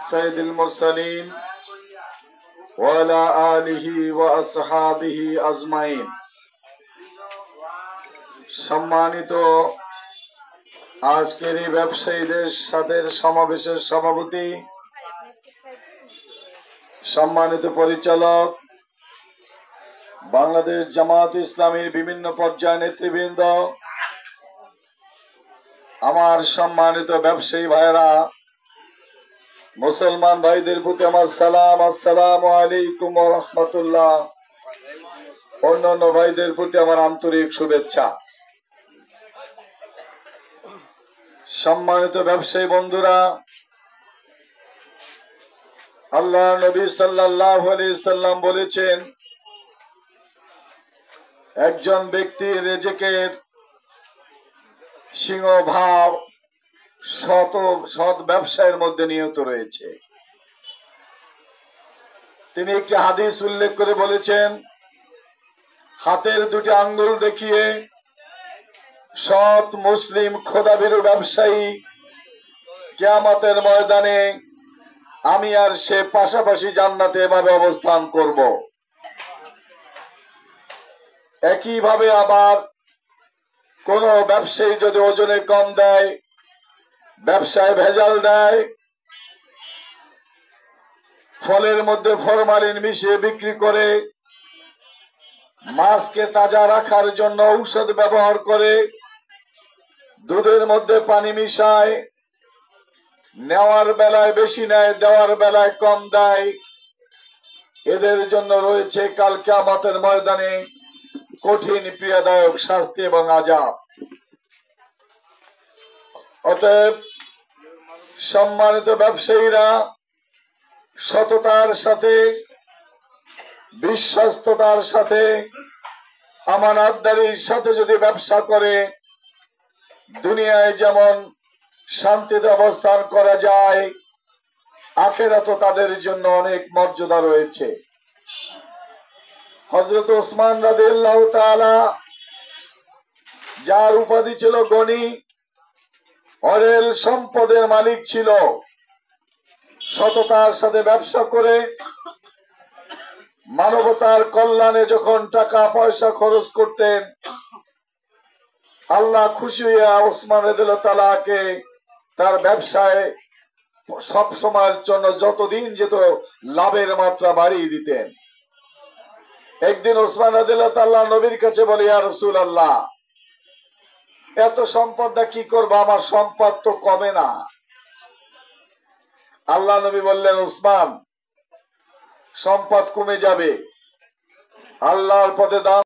سيد المرسلين وعلى آله وأصحابه أجمعين। সম্মানিত আজকের এই ব্যবসায়ীদের সাথে সমাবেশের সভাপতি, সম্মানিত পরিচালক, বাংলাদেশ জামাত ইসলামীর বিভিন্ন পর্যায়ের নেতৃবৃন্দ, আমার সম্মানিত ব্যবসায়ী ভাইরা, মুসলমান ভাইদের প্রতি আমার সালাম, আসসালামু আলাইকুম ওয়া রাহমাতুল্লাহ। অন্যান্য ভাইদের প্রতি আমার আন্তরিক শুভেচ্ছা। সম্মানিত ব্যবসায়ী বন্ধুরা, আল্লাহ নবী সাল্লাল্লাহু আলাইহি সাল্লাম বলেছেন, একজন ব্যক্তির রিজিকের সিংহভাগ সৎ ব্যবসায়ের মধ্যে নিহিত রয়েছে। তিনি একটি হাদিস উল্লেখ করে বলেছেন, হাতের দুটি আঙ্গুল দেখিয়ে সৎ মুসলিম খোদাভীরু ব্যবসায়ী কিয়ামতের ময়দানে আমি আর সে পাশাপাশি জান্নাতে এভাবে অবস্থান করব। একইভাবে আবার কোন ব্যবসায়ী যদি ওজনে কম দেয়, ব্যবসায় ভেজাল দেয়, ফলের মধ্যে ফরমালিন মিশিয়ে বিক্রি করে, মাছকে তাজা রাখার জন্য ঔষধ ব্যবহার করে, দুধের মধ্যে পানি মিশায়, নেওয়ার বেলায় বেশি নেয়, দেওয়ার বেলায় কম দেয়, এদের জন্য রয়েছে কাল কিয়ামতের ময়দানে কঠিন পীড়াদায়ক শাস্তি এবং আযাব। অতএব সম্মানিত ব্যবসায়ীরা সততার সাথে, বিশ্বস্ততার সাথে, আমানতদারির সাথে যদি ব্যবসা করে, দুনিয়ায় যেমন শান্তিতে অবস্থান করা যায়, আখিরাতে তাদের জন্য অনেক মর্যাদা রয়েছে। হযরত ওসমান রাদিয়াল্লাহু তাআলা, যার উপাধি ছিল গনি, অরেল সম্পদের মালিক ছিল, সততার সাথে ব্যবসা করে মানবতার কল্যাণে যখন টাকা পয়সা খরচ করতেন, আল্লাহ খুশি হইয়া ওসমান রাদিয়াল্লাহু তাআলাকে তার ব্যবসায় সব সময়ের জন্য যতদিন যেত লাভের মাত্রা বাড়িয়ে দিতেন। একদিন ওসমান রাদিয়াল্লাহু তাআলা নবীর কাছে বলে, ইয়া রাসূলুল্লাহ, এত সম্পদ কি করব, আমার সম্পদ তো কমে না। আল্লাহ নবী বললেন, ওসমান, সম্পদ কমে যাবে, আল্লাহর পথে দান